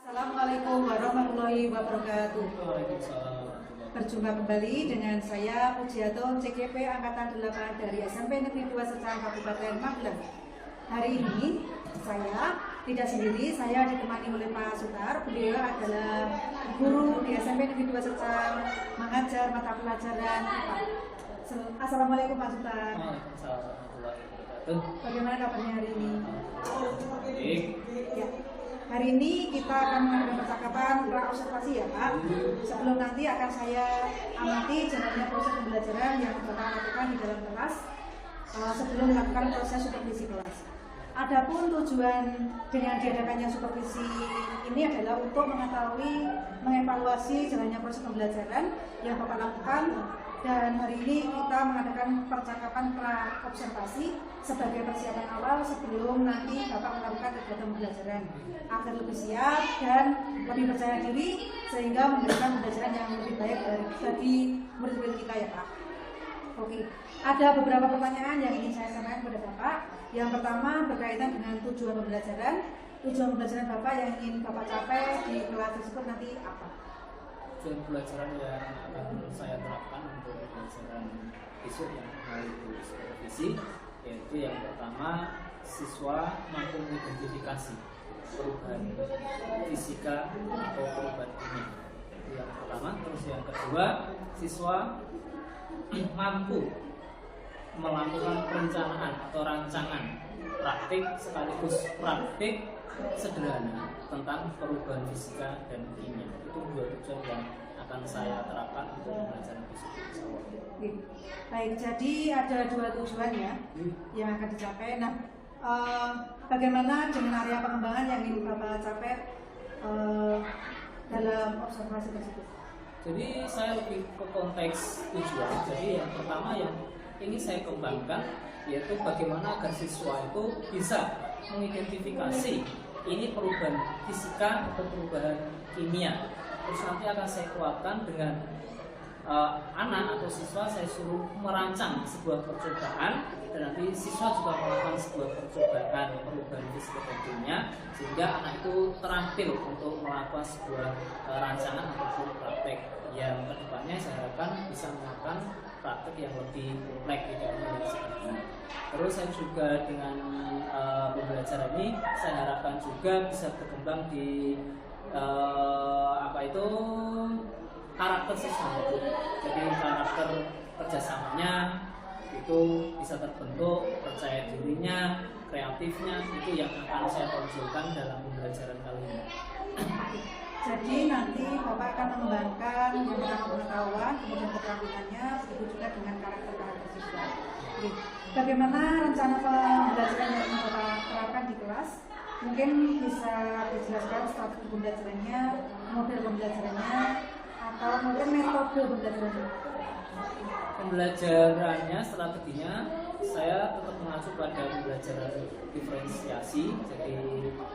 Assalamualaikum warahmatullahi wabarakatuh. Waalaikumsalam. Berjumpa kembali dengan saya Pujiato CGP Angkatan 8 dari SMP Negeri 2 Secang Kabupaten Magelang. Hari ini saya tidak sendiri, saya ditemani oleh Pak Sutar. Beliau adalah guru di SMP Negeri 2 Secang, mengajar mata pelajaran IPA. Assalamualaikum Pak Sutar. Waalaikumsalam warahmatullahi wabarakatuh. Bagaimana kabarnya hari ini? Baik. Ya. Hari ini kita akan mengadakan percakapan pra-observasi ya Pak. Sebelum nanti akan saya amati jalannya proses pembelajaran yang Bapak lakukan di dalam kelas sebelum melakukan proses supervisi kelas. Adapun tujuan dengan diadakannya supervisi ini adalah untuk mengetahui, mengevaluasi jalannya proses pembelajaran yang Bapak lakukan, dan hari ini kita mengadakan percakapan pra-observasi sebagai persiapan awal sebelum nanti Bapak melakukan kegiatan pembelajaran agar lebih siap dan lebih percaya diri sehingga memberikan pembelajaran yang lebih baik bagi murid-murid kita ya Pak. Oke, ada beberapa pertanyaan yang ingin saya sampaikan kepada Bapak. Yang pertama berkaitan dengan tujuan pembelajaran. Tujuan pembelajaran Bapak yang ingin Bapak capai di kelas tersebut nanti apa? Tujuan pelajaran yang akan saya terapkan untuk pembelajaran besok yang melalui supervisi, yaitu yang pertama, siswa mampu mengidentifikasi perubahan fisika atau perubahan kimia. Itu yang pertama. Terus yang kedua, siswa mampu melakukan perencanaan atau rancangan praktik sekaligus praktik sederhana tentang perubahan fisika dan kimia. Itu dua tujuan yang akan saya terapkan untuk pembelajaran besok. Baik, jadi ada dua tujuan ya yang akan dicapai. Nah, bagaimana dengan area pengembangan yang ingin Bapak capai dalam observasi tersebut? Jadi saya lebih ke konteks tujuan. Jadi yang pertama yang ingin saya kembangkan yaitu bagaimana agar siswa itu bisa mengidentifikasi ini perubahan fisika atau perubahan kimia. Terus nanti akan saya kuatkan dengan anak atau siswa, saya suruh merancang sebuah percobaan, dan nanti siswa juga melakukan sebuah percobaan perubahan fisika dan kimia, sehingga anak itu terampil untuk melakukan sebuah rancangan ataupun praktek yang kedepannya saya harapkan bisa melakukan praktek yang lebih kompleks, tidak hanya yang sederhana. Terus saya juga dengan pembelajaran ini saya harapkan juga bisa berkembang di karakter siswa. Jadi karakter kerjasamanya itu bisa terbentuk, percaya dirinya, kreatifnya, itu yang akan saya tonjolkan dalam pembelajaran kali ini. Jadi nanti Bapak akan mengembangkan yang pertama pengetahuan, kemudian keterampilannya, begitu juga dengan karakter siswa. Oke. Bagaimana rencana pembelajaran yang ingin Bapak terapkan di kelas? Mungkin bisa dijelaskan strategi pembelajarannya, model pembelajarannya, atau mungkin metode pembelajarannya. Pembelajarannya, strateginya saya tetap mengacu pada pembelajaran diferensiasi, jadi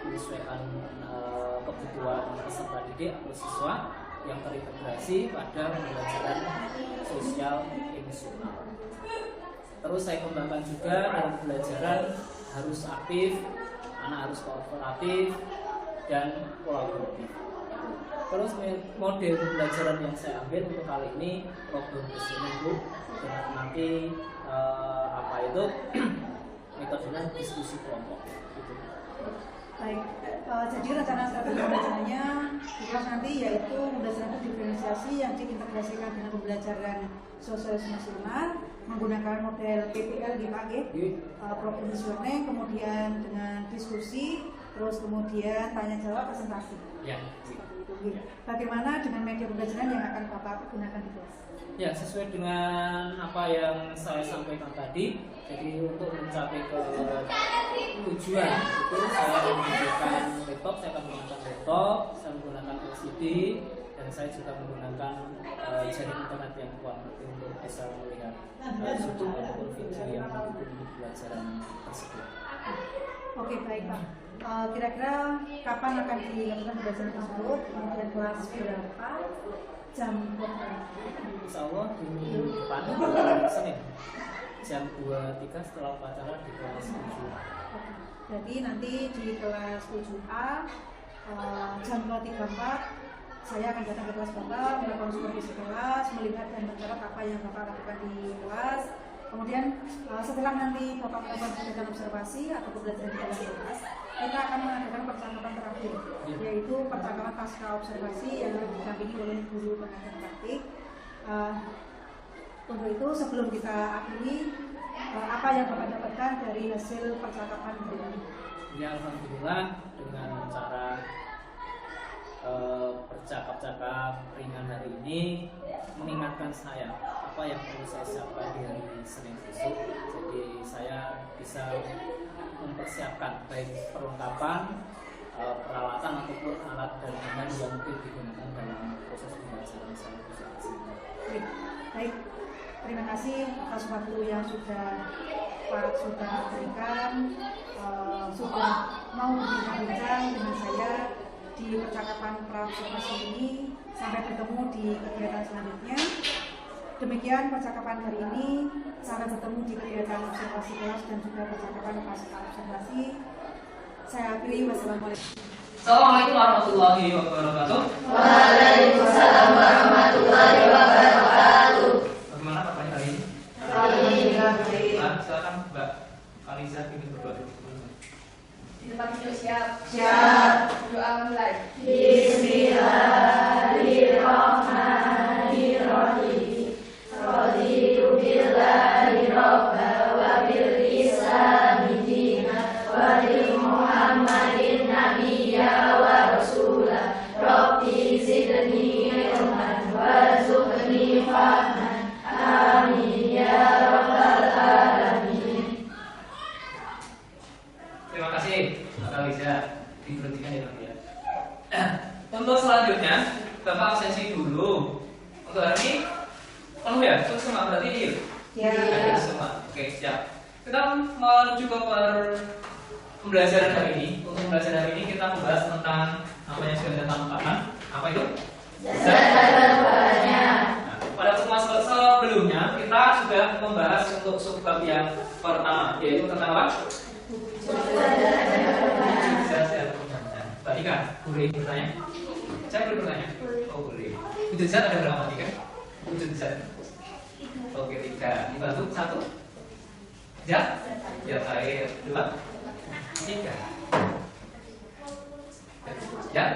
menyesuaikan kebutuhan peserta didik atau siswa yang terintegrasi pada pembelajaran sosial emosional. Terus saya kembangkan juga dalam pembelajaran harus aktif, anak harus kooperatif dan kolaboratif. Terus model pembelajaran yang saya ambil untuk kali ini problem berseminggu dengan nanti metodenya diskusi kelompok. Gitu. Baik, jadi rencana strategi pembelajarannya di kelas nanti yaitu pembelajaran diferensiasi yang diintegrasikan dengan pembelajaran sosial nasional menggunakan model PPL di Pak, problem positioning, kemudian dengan diskusi, terus kemudian tanya jawab, presentasi. Ya. Bagaimana dengan media pembelajaran yang akan Bapak gunakan di kelas? Ya, sesuai dengan apa yang saya sampaikan tadi. Jadi untuk mencapai ke tujuan itu saya menggunakan laptop, saya akan menggunakan laptop, saya menggunakan LCD, dan saya juga menggunakan jaring internet yang kuat untuk bisa melihat YouTube ataupun video yang mendukung pembelajaran tersebut. Oke, baik Pak. Kira-kira kapan akan dilakukan pembelajaran tersebut? Kemudian kelas berapa? Jam berapa? Insya Allah di minggu depan Senin jam 2.3 setelah upacara di kelas 7. Jadi nanti di kelas 7A jam 2.34 saya akan datang ke kelas Bapak, melakukan supervisi kelas, melihat dan mencatat apa yang Bapak lakukan di kelas. Kemudian setelah nanti Bapak melakukan kegiatan observasi atau pembelajaran di dalam kelas, kita akan mengadakan percakapan terakhir, yaitu percakapan pasca observasi yang didampingi oleh guru pengajar praktik. Untuk itu sebelum kita akhiri, apa yang Bapak dapatkan dari hasil percakapan ini? Ya, alhamdulillah dengan cara bercakap-cakap ringan hari ini mengingatkan saya apa yang perlu saya siapkan di hari Senin besok. Jadi saya bisa mempersiapkan baik perlengkapan, peralatan ataupun alat dan bahan yang mungkin digunakan dalam proses pembelajaran saya besok di sini. Baik, terima kasih atas waktu yang sudah Pak berikan, sudah mau berbincang-bincang dengan saya di percakapan pra-observasi ini. Sampai bertemu di kegiatan selanjutnya. Demikian percakapan hari ini. Sampai bertemu di kegiatan observasi kelas dan juga percakapan pasca observasi. Saya akhiri. Wassalamualaikum. Assalamualaikum warahmatullahi wabarakatuh. Waalaikumsalam warahmatullahi wabarakatuh. Bagaimana kabarnya hari ini? Silakan Mbak Aliza ingin berdoa. Di tempat duduk siap. Siap. Doa mulai. Bismillahirrahmanirrahim. Raditu billahi robba wa bil islami dina wa bi Muhammadin nabiyya wa rasulah. Rabbi zidni ilman warzuqni fahman. Amin ya rabbal alamin. Terima kasih Mbak Aliza, diberhentikan ya Pak ya. Untuk selanjutnya Bapak absensi dulu. Untuk hari ini penuh ya? Semua berarti ini Ya. ada semua. Oke, siap. Kita menuju ke pembelajaran hari ini. Untuk pembelajaran hari ini kita membahas tentang apa yang sudah kita lakukan. Apa itu? Nah, pada pertemuan sebelumnya kita sudah membahas untuk subbab yang pertama, yaitu tentang apa? Mbak Ika, boleh bertanya? Saya boleh bertanya? Oh boleh. Wujud zat ada berapa Ika? Wujud zat. Oke, 3. Dibantu 1. Zat? Zat air. 2. 3. Zat?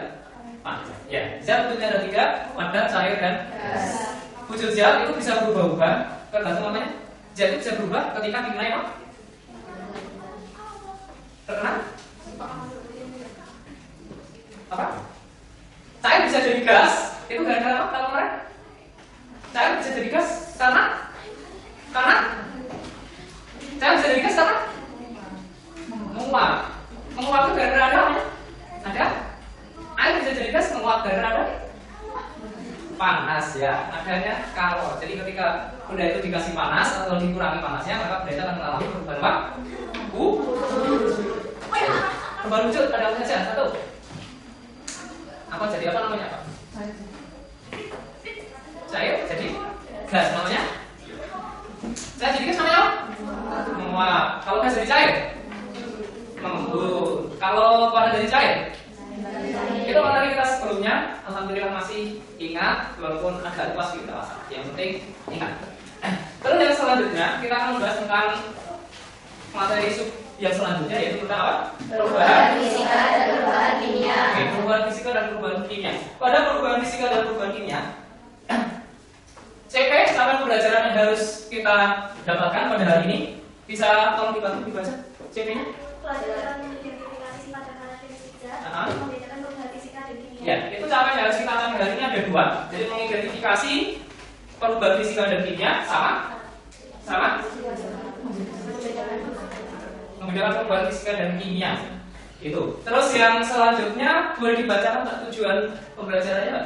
Panas. Ya, zat wujudnya ada 3, padat, cair, dan gas. Wujud zat itu bisa berubah-ubah tergantung namanya. Zat itu bisa berubah ketika dikenai apa? Terkena? Apa? Cair bisa jadi gas. Itu gara-gara apa kalau kemarin? Cair bisa jadi gas karena cair bisa jadi gas karena menguap. Menguap itu gara-gara ada air bisa jadi gas menguap gara-gara ada panas ya. Adanya kalor. Jadi ketika benda itu dikasih panas atau dikurangi panasnya, maka benda itu akan mengalami perubahan apa? Perubahan wujud ada apa saja? 1. Apa jadi apa namanya Pak? Cair jadi gas namanya. Cair jadi gas namanya apa? Menguap. Kalau gas jadi cair mengembun. Kalau panas jadi cair itu materi kita sebelumnya. Alhamdulillah masih ingat walaupun agak lupa kita. Yang penting ingat. Terus yang selanjutnya kita akan membahas tentang materi yang selanjutnya yaitu tentang apa? Perubahan fisika dan perubahan kimia. Oke, perubahan fisika dan perubahan kimia. Pada perubahan fisika dan perubahan kimia, CP sama pembelajaran yang harus kita dapatkan pada hari ini bisa tolong dibaca CP-nya. Pelajaran identifikasi sifat dan karakteristik zat, membedakan perubahan fisika dan kimia. Ya, itu capaian yang harus kita capai hari ini ada 2. Jadi mengidentifikasi perubahan fisika dan kimia sama membedakan perubahan fisika dan kimia. Itu. Terus yang selanjutnya boleh dibacakan Pak tujuan pembelajarannya Pak?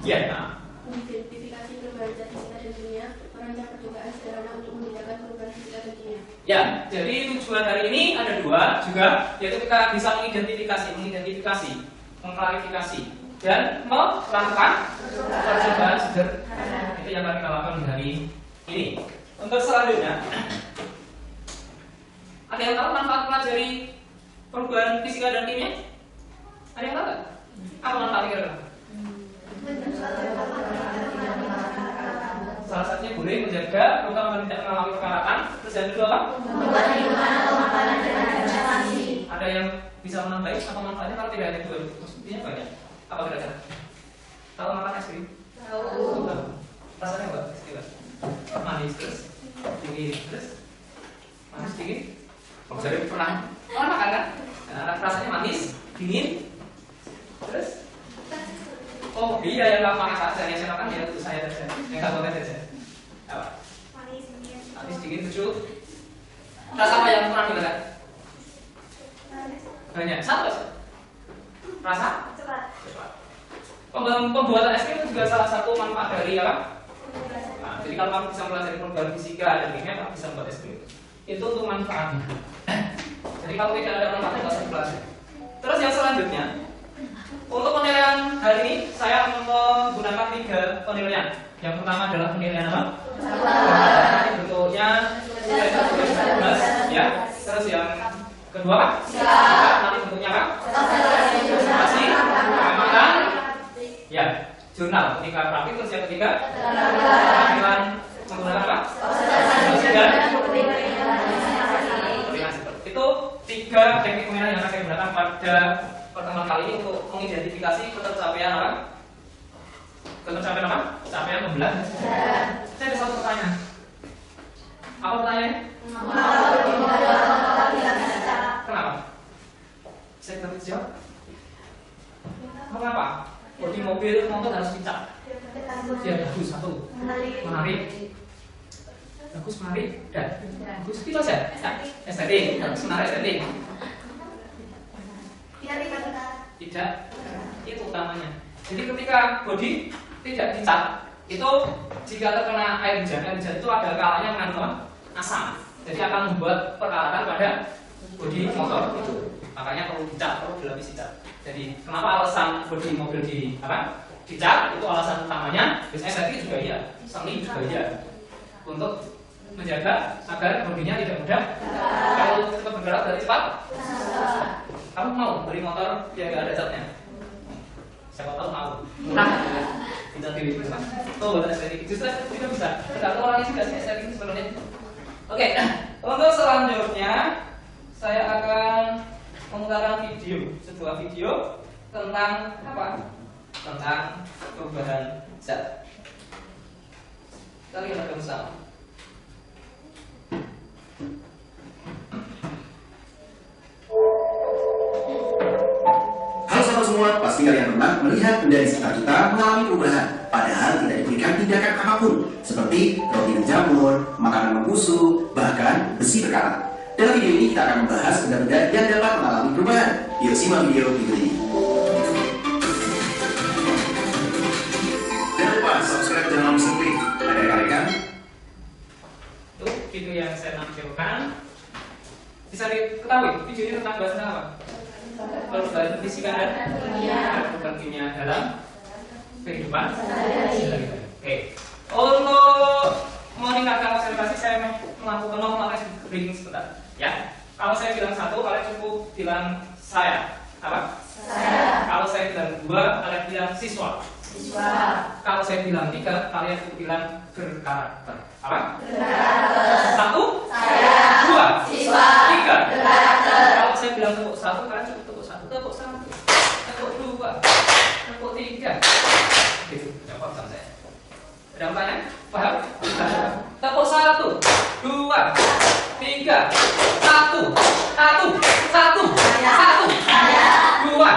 Ya. Nah. Identifikasi perubahan zat fisika dan kimia, merancang percobaan sederhana untuk membedakan perubahan fisika dan kimia. Ya, jadi tujuan hari ini ada 2 juga, yaitu kita bisa mengidentifikasi, mengklarifikasi, dan melakukan percobaan sederhana. Itu yang akan kita lakukan di hari ini. Untuk selanjutnya, ada yang tahu manfaat mempelajari perubahan fisika dan kimia? Ada yang tahu nggak? Apa manfaatnya kira-kira? Salah satunya boleh menjaga terutama tidak mengalami kekarakan. Terus yang kedua apa? Membuat minuman atau makanan dengan fermentasi. Ada yang bisa menambahin apa manfaatnya kalau tidak ada dua? Maksudnya banyak. Apa kira-kira? Tahu makan es krim? Tahu. Rasanya apa? Manis terus dingin terus manis dingin. Kamu sering pernah makan kan? Nah, rasanya manis dingin terus. Oh iya yang lama makan saja yang saya makan ya itu saya saja yang nggak boleh saja. Apa? Manis dingin lucu. Rasa apa yang pernah dimakan? Banyak. Satu saja. Rasa? Cepat. Pembuatan es krim itu juga salah satu manfaat dari apa? Nah, jadi kalau kamu bisa mempelajari perubahan fisika dan kimia, kamu bisa membuat es krim. Itu untuk manfaatnya. Jadi kalau tidak ada manfaatnya, nggak usah dipelajari. Terus yang selanjutnya, untuk penilaian hari ini saya menggunakan 3 penilaian. Yang pertama adalah penilaian apa? Ini bentuknya ya. Terus yang kedua apa? Nanti bentuknya apa? Observasi, pengamatan, ya, jurnal. Ketika praktik. Terus yang ketiga penilaian menggunakan apa? Observasi dan koordinasi. Itu 3 teknik penilaian yang akan saya gunakan pada pertemuan kali ini untuk mengidentifikasi ketercapaian apa? Ketercapaian apa? Capaian pembelajaran. Saya ada satu pertanyaan. Apa pertanyaannya? Kenapa? Saya tidak bisa jawab. Mengapa? Bodi mobil, motor harus dicap. Ya bagus satu, menarik. Bagus menarik dan bagus itu saja. Estetik, menarik estetik. Tidak, itu utamanya. Jadi ketika bodi tidak dicat, itu jika terkena air hujan itu ada kalanya mengandung asam. Jadi akan membuat perkarakan pada bodi motor itu. Makanya perlu dicat, perlu dilapisi cat. Jadi kenapa alasan bodi mobil dicat? Itu alasan utamanya. Estetik juga iya, seni juga iya. Untuk menjaga agar bodinya tidak mudah. Kalau cepat bergerak berarti cepat. Kamu mau beli motor yang nggak ada catnya? Siapa tahu mau. Murah. Kita pilih bersama. Tuh buat estetik. Justru estetik juga bisa. Tergantung orangnya juga sih estetik sebenarnya. Oke. Untuk selanjutnya saya akan memutarkan video, sebuah video tentang apa? Tentang perubahan zat. Kita lihat bersama. Semua pasti kalian pernah melihat benda di sekitar kita mengalami perubahan, padahal tidak diberikan tindakan apapun, seperti roti menjamur, makanan membusuk, bahkan besi berkarat. Dalam video ini kita akan membahas benda-benda yang dapat mengalami perubahan. Yuk simak video berikut ini. Jangan lupa subscribe channel Muslim. Ada rekan-rekan? Itu video yang saya nampilkan. Bisa diketahui video ini tentang bahasa apa? Perubahan fisika dan perubahan kimia dalam kehidupan. Oke. Untuk meningkatkan konsentrasi saya melakukan briefing sebentar. Ya. Kalau saya bilang 1, kalian cukup bilang saya. Apa? Saya. Kalau saya bilang 2, kalian bilang siswa. Kalau saya bilang 3, kalian cukup bilang berkarakter. Apa? Berkarakter. 1, saya. 2, siswa. 3, berkarakter. Kalau saya bilang tepuk 1, kalian cukup tepuk 1, tepuk 1, tepuk 2, tepuk 3. Gitu, jawab sama saya. Ada pertanyaan? Paham? Tepuk 1, 2, 3, 1, 1, 1, 2,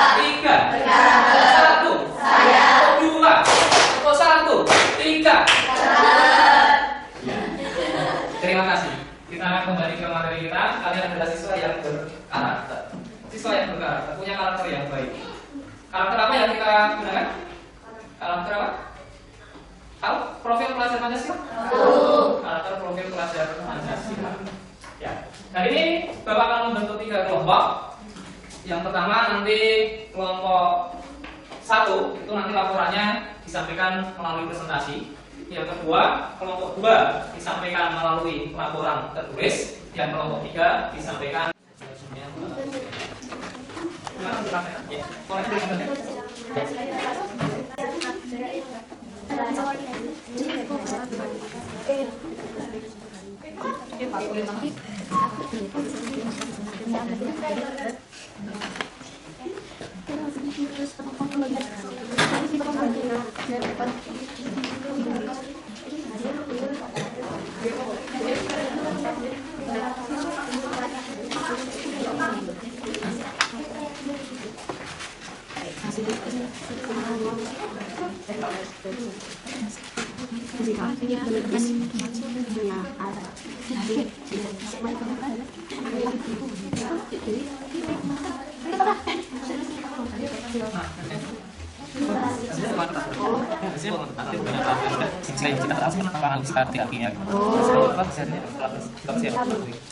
3, 1, 2, tepuk 1, 3. Terima kasih. Kita akan kembali ke materi kita. Kalian adalah siswa yang berkarakter. Siswa yang berkarakter, punya karakter yang baik. Karakter apa yang kita gunakan? Karakter apa? Tahu? Profil pelajar Pancasila? Karakter profil pelajar Pancasila. Ya. Nah ini Bapak akan membentuk 3 kelompok. Yang pertama nanti kelompok 1 itu nanti laporannya disampaikan melalui presentasi. Yang kedua, kelompok 2 disampaikan melalui laporan tertulis. Yang kelompok 3 disampaikan.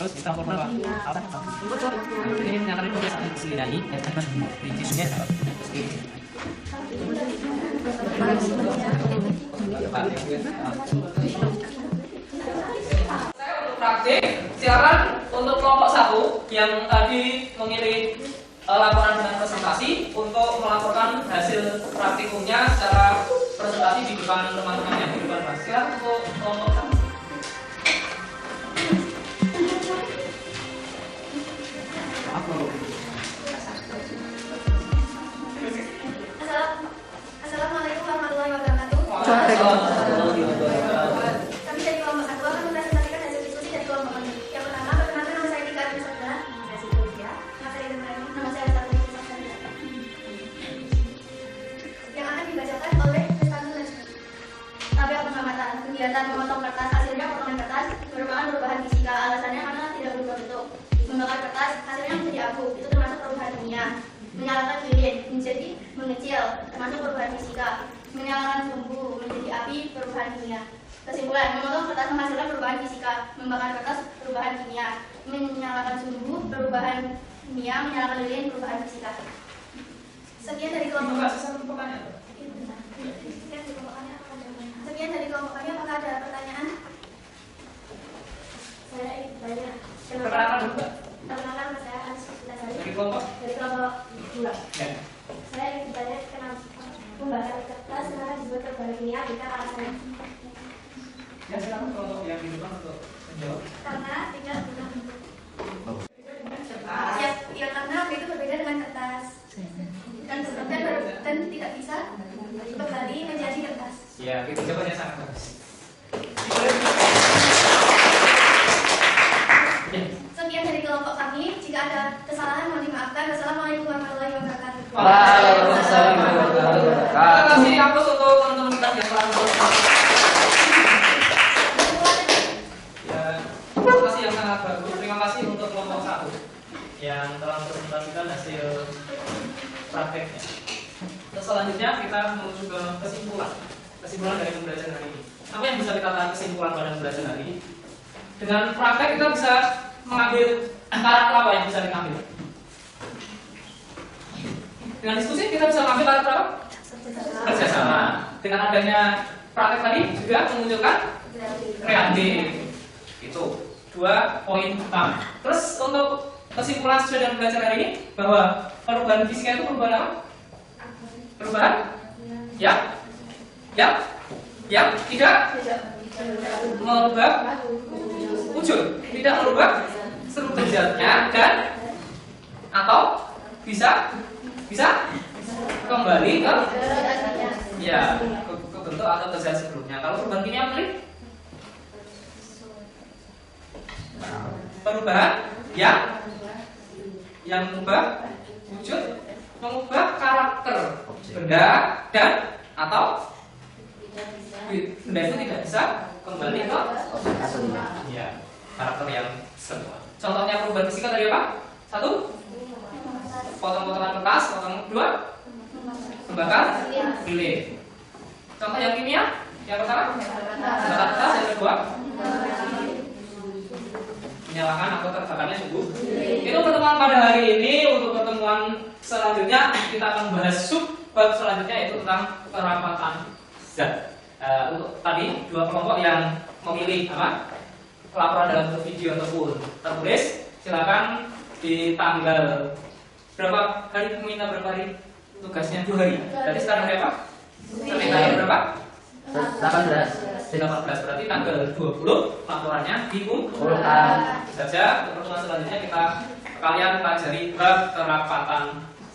Terus dicampur berapa? Ini yang akan diselidiki yang akan diisunya praktik, silakan untuk kelompok 1 yang tadi memilih laporan dengan presentasi untuk melaporkan hasil praktikumnya secara presentasi di depan teman-teman yang di depan kelas. Silakan untuk kelompok 1. Assalamualaikum warahmatullahi wabarakatuh. Kami dari kelompok 1 akan mempresentasikan hasil diskusi dari kelompok kami. Yang pertama, perkenalkan nama saya Tika Arifasabila. Saya Sylvia. Nama saya Satu. Yang akan dibacakan oleh Rizwanul Najmi. Tabel pengamatan kegiatan memotong kertas, hasilnya potongan kertas merupakan perubahan fisika. Alasannya karena tidak berubah bentuk. Membakar kertas, hasilnya menjadi abu. Itu termasuk perubahan kimia. Menyalakan lilin menjadi mengecil, termasuk perubahan fisika. Menyalakan sumbu menjadi api, perubahan kimia. Kesimpulan, memotong kertas menghasilkan perubahan fisika. Membakar kertas, perubahan kimia. Menyalakan sumbu, perubahan kimia. Menyalakan lilin, perubahan fisika. Sekian dari kelompok kami. Apakah ada pertanyaan? Saya ingin bertanya. Perkenalkan saya Anisita Sari dari kelompok 2. Saya ingin bertanya kenapa membakar kertas kenapa disebut perubahan kimia, jika alasannya? Ya, silakan kelompok yang di depan untuk menjawab. Karena tidak berubah bentuk. Ya, karena api itu berbeda dengan kertas dan tidak bisa kembali menjadi kertas. Ya, itu jawabannya sangat bagus. Sekian dari kelompok kami. Jika ada kesalahan mohon dimaafkan. Wassalamualaikum warahmatullahi wabarakatuh. Waalaikumsalam warahmatullahi wabarakatuh. Terima kasih kampus untuk teman-teman kita yang telah ya, terima kasih yang sangat bagus. Terima kasih untuk kelompok 1 yang telah mempresentasikan hasil prakteknya. Terus selanjutnya kita menuju ke kesimpulan dari pembelajaran hari ini. Apa yang bisa kita tarik kesimpulan pada pembelajaran hari ini? Dengan praktek kita bisa mengambil karakter apa yang bisa diambil? Dengan diskusi kita bisa mengambil karakter apa? Kerjasama. Dengan adanya praktek tadi juga memunculkan kreatif. Itu 2 poin utama. Terus untuk kesimpulan sesuai dengan pembelajaran hari ini bahwa perubahan fisika itu perubahan apa? Perubahan? Ya? Tidak merubah wujud, tidak merubah struktur zatnya dan atau bisa kembali ke bentuk atau ke zat sebelumnya. Kalau perubahan kimia perubahan yang mengubah wujud, mengubah karakter benda dan atau benda itu tidak bisa kembali ke karakter yang semula. Contohnya perubahan fisika tadi apa? 1, potong-potongan kertas. 2, membakar lilin. Contoh yang kimia, yang pertama membakar kertas. Yang kedua menyalakan atau terbakarnya sumbu. Itu pertemuan pada hari ini. Untuk pertemuan selanjutnya kita akan membahas subbab selanjutnya, yaitu tentang perapatan zat. Untuk tadi 2 kelompok yang memilih laporan dalam bentuk video ataupun tertulis, silakan di tanggal berapa hari minta berapa hari tugasnya? 2 hari. Berarti sekarang hari apa? Senin tanggal berapa? 18 berarti tanggal 20 laporannya dikumpulkan. Saja untuk pertemuan selanjutnya kalian pelajari bab kerapatan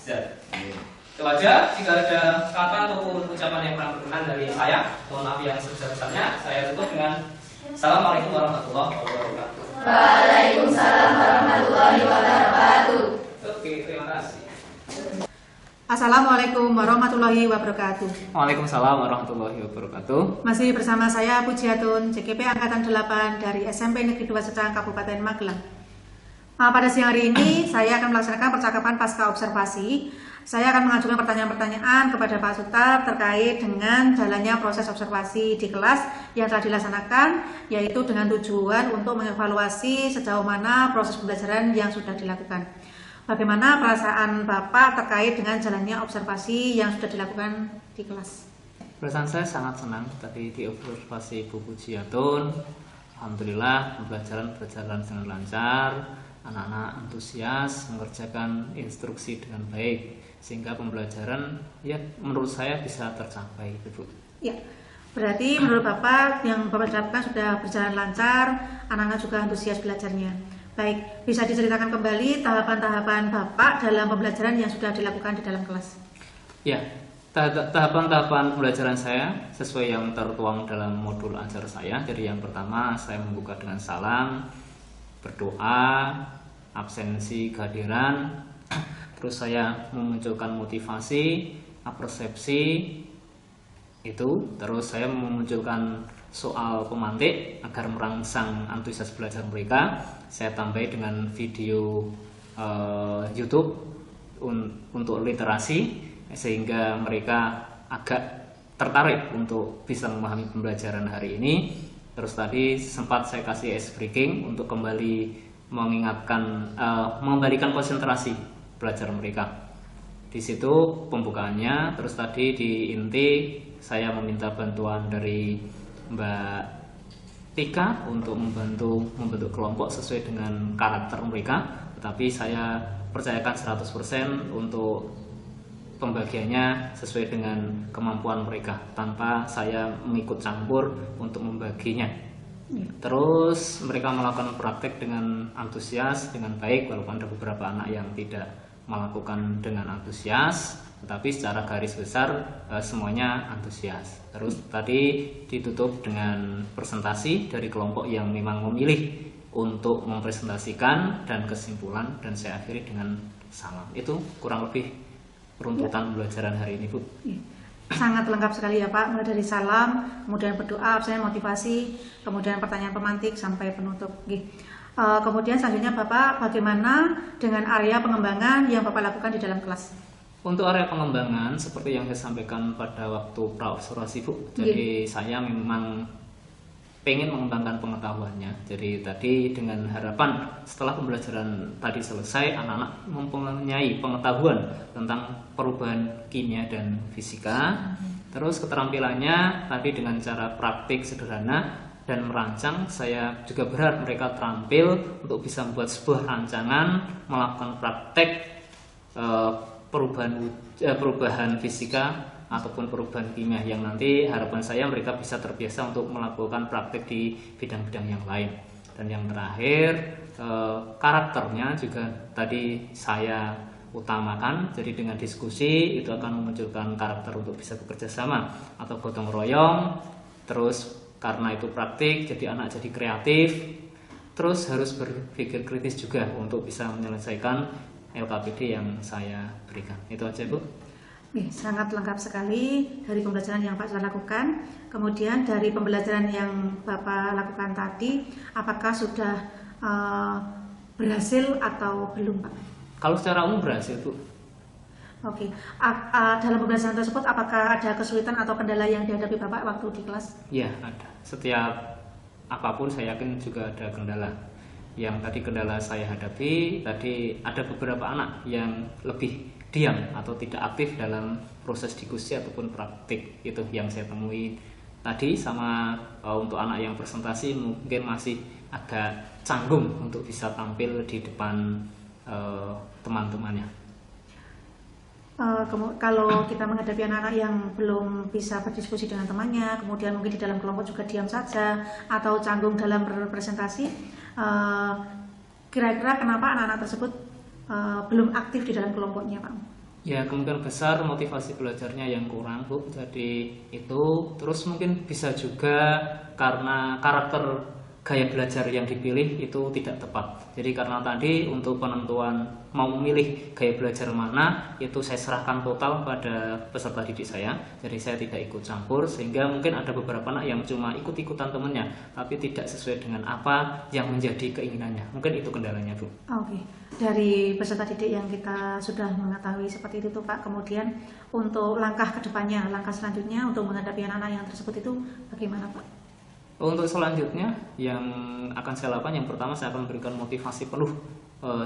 zat. Itu aja. Jika ada kata ataupun ucapan yang kurang berkenan dari saya, mohon maaf yang sebesar-besarnya. Saya tutup dengan Assalamualaikum warahmatullahi wabarakatuh. Waalaikumsalam warahmatullahi wabarakatuh. Oke, terima kasih. Assalamualaikum warahmatullahi wabarakatuh. Waalaikumsalam warahmatullahi wabarakatuh. Masih bersama saya Pujiatun, CGP Angkatan 8 dari SMP Negeri 2 Secang, Kabupaten Magelang. Pada siang hari ini saya akan melaksanakan percakapan pasca observasi. Saya akan mengajukan pertanyaan-pertanyaan kepada Pak Sutar terkait dengan jalannya proses observasi di kelas yang telah dilaksanakan, yaitu dengan tujuan untuk mengevaluasi sejauh mana proses pembelajaran yang sudah dilakukan. Bagaimana perasaan Bapak terkait dengan jalannya observasi yang sudah dilakukan di kelas? Perasaan saya sangat senang tadi di observasi Bu Pujiatun. Alhamdulillah pembelajaran berjalan dengan lancar, anak-anak antusias mengerjakan instruksi dengan baik, sehingga pembelajaran ya menurut saya bisa tercapai, Ibu. Ya, berarti menurut Bapak yang Bapak lakukan sudah berjalan lancar, anak-anak juga antusias belajarnya. Baik, bisa diceritakan kembali tahapan-tahapan Bapak dalam pembelajaran yang sudah dilakukan di dalam kelas? Ya, tahapan-tahapan pembelajaran saya sesuai yang tertuang dalam modul ajar saya. Jadi yang pertama saya membuka dengan salam, berdoa, absensi kehadiran, terus saya memunculkan motivasi, persepsi itu, terus saya memunculkan soal pemantik agar merangsang antusias belajar mereka. Saya tambahi dengan video YouTube untuk literasi sehingga mereka agak tertarik untuk bisa memahami pembelajaran hari ini. Terus tadi sempat saya kasih ice breaking untuk kembali mengingatkan, mengembalikan konsentrasi belajar mereka. Di situ pembukaannya. Terus tadi di inti saya meminta bantuan dari Mbak Tika untuk membentuk kelompok sesuai dengan karakter mereka, tetapi saya percayakan 100% untuk pembagiannya sesuai dengan kemampuan mereka tanpa saya mengikut campur untuk membaginya. Terus mereka melakukan praktek dengan antusias, dengan baik, walaupun ada beberapa anak yang tidak melakukan dengan antusias, tetapi secara garis besar semuanya antusias. Terus tadi ditutup dengan presentasi dari kelompok yang memang memilih untuk mempresentasikan dan kesimpulan, dan saya akhiri dengan salam. Itu kurang lebih runtutan pembelajaran hari ini, Bu. Sangat lengkap sekali ya Pak, mulai dari salam, kemudian berdoa, absen, motivasi, kemudian pertanyaan pemantik sampai penutup. Kemudian selanjutnya Bapak, bagaimana dengan area pengembangan yang Bapak lakukan di dalam kelas? Untuk area pengembangan seperti yang saya sampaikan pada waktu praobservasi, Bu. Jadi saya memang pengen mengembangkan pengetahuannya. Jadi tadi dengan harapan setelah pembelajaran tadi selesai, anak-anak mempunyai pengetahuan tentang perubahan kimia dan fisika. Terus keterampilannya tadi dengan cara praktik sederhana dan merancang. Saya juga berharap mereka terampil untuk bisa membuat sebuah rancangan, melakukan praktek perubahan fisika ataupun perubahan kimia yang nanti harapan saya mereka bisa terbiasa untuk melakukan praktek di bidang-bidang yang lain. Dan yang terakhir karakternya juga tadi saya utamakan, jadi dengan diskusi itu akan memunculkan karakter untuk bisa bekerja sama atau gotong royong. Terus karena itu praktik, jadi anak jadi kreatif. Terus harus berpikir kritis juga untuk bisa menyelesaikan LKPD yang saya berikan. Itu aja, Bu. Sangat lengkap sekali dari pembelajaran yang Pak sudah lakukan. Kemudian dari pembelajaran yang Bapak lakukan tadi, apakah sudah berhasil atau belum, Pak? Kalau secara umum berhasil, Bu. Oke. Dalam pembelajaran tersebut, apakah ada kesulitan atau kendala yang dihadapi Bapak waktu di kelas? Ya, ada. Setiap apapun saya yakin juga ada kendala. Yang tadi kendala saya hadapi, tadi ada beberapa anak yang lebih diam atau tidak aktif dalam proses diskusi ataupun praktik. Itu yang saya temui tadi. Sama untuk anak yang presentasi mungkin masih agak canggung untuk bisa tampil di depan teman-temannya. Kalau kita menghadapi anak-anak yang belum bisa berdiskusi dengan temannya, kemudian mungkin di dalam kelompok juga diam saja atau canggung dalam berpresentasi, kira-kira kenapa anak-anak tersebut belum aktif di dalam kelompoknya, Pak? Ya, kemungkinan besar motivasi belajarnya yang kurang, Bu. Jadi itu, terus mungkin bisa juga karena karakter gaya belajar yang dipilih itu tidak tepat. Jadi karena tadi untuk penentuan mau memilih gaya belajar mana itu saya serahkan total pada peserta didik saya. Jadi saya tidak ikut campur, sehingga mungkin ada beberapa anak yang cuma ikut-ikutan temennya tapi tidak sesuai dengan apa yang menjadi keinginannya. Mungkin itu kendalanya, Bu. Oke. Dari peserta didik yang kita sudah mengetahui seperti itu, Pak, kemudian untuk langkah kedepannya, langkah selanjutnya untuk menghadapi anak-anak yang tersebut itu bagaimana, Pak? Untuk selanjutnya yang akan saya lakukan, yang pertama saya akan memberikan motivasi penuh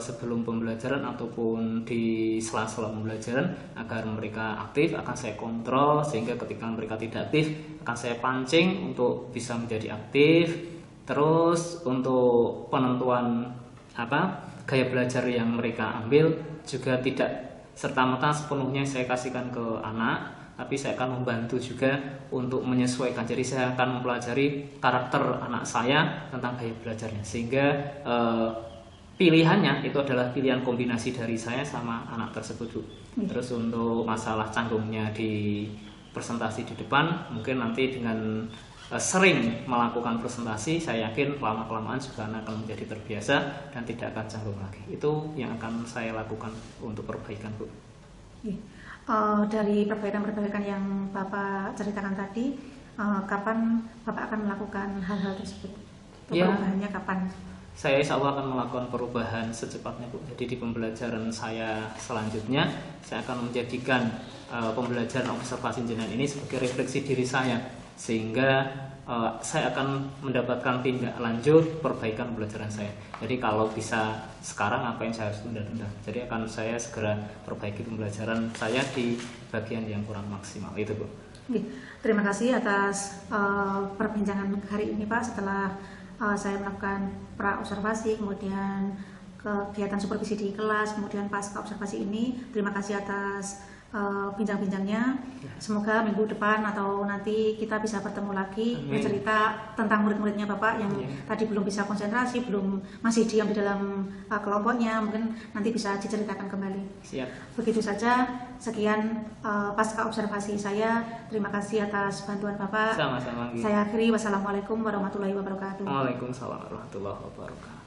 sebelum pembelajaran ataupun di sela-sela pembelajaran agar mereka aktif. Akan saya kontrol sehingga ketika mereka tidak aktif akan saya pancing untuk bisa menjadi aktif. Terus untuk penentuan gaya belajar yang mereka ambil juga tidak serta-merta sepenuhnya saya kasihkan ke anak, tapi saya akan membantu juga untuk menyesuaikan. Jadi saya akan mempelajari karakter anak saya tentang gaya belajarnya, sehingga pilihannya itu adalah pilihan kombinasi dari saya sama anak tersebut, Bu. Terus untuk masalah canggungnya di presentasi di depan, mungkin nanti dengan sering melakukan presentasi, saya yakin lama-kelamaan juga akan menjadi terbiasa dan tidak akan canggung lagi. Itu yang akan saya lakukan untuk perbaikan, Bu. Dari perbaikan-perbaikan yang Bapak ceritakan tadi, kapan Bapak akan melakukan hal-hal tersebut? Perubahannya kapan? Saya insya Allah akan melakukan perubahan secepatnya, Bu. Jadi di pembelajaran saya selanjutnya, saya akan menjadikan pembelajaran observasi jenengan ini sebagai refleksi diri saya, sehingga saya akan mendapatkan tindak lanjut perbaikan pembelajaran saya. Jadi kalau bisa sekarang, apa yang saya harus tunda-tunda. Jadi akan saya segera perbaiki pembelajaran saya di bagian yang kurang maksimal. Itu, Bu. Terima kasih atas perbincangan hari ini, Pak. Setelah saya melakukan pra-observasi, kemudian kegiatan supervisi di kelas, kemudian pasca observasi ini, terima kasih atas bincang-bincangnya. Semoga minggu depan atau nanti kita bisa bertemu lagi, bercerita tentang murid-muridnya Bapak yang tadi belum bisa konsentrasi, masih diam di dalam kelompoknya, mungkin nanti bisa diceritakan kembali. Siap. Begitu saja, sekian pasca observasi saya. Terima kasih atas bantuan Bapak. Sama-sama. Saya akhiri, wassalamualaikum warahmatullahi wabarakatuh. Waalaikumsalam warahmatullahi wabarakatuh.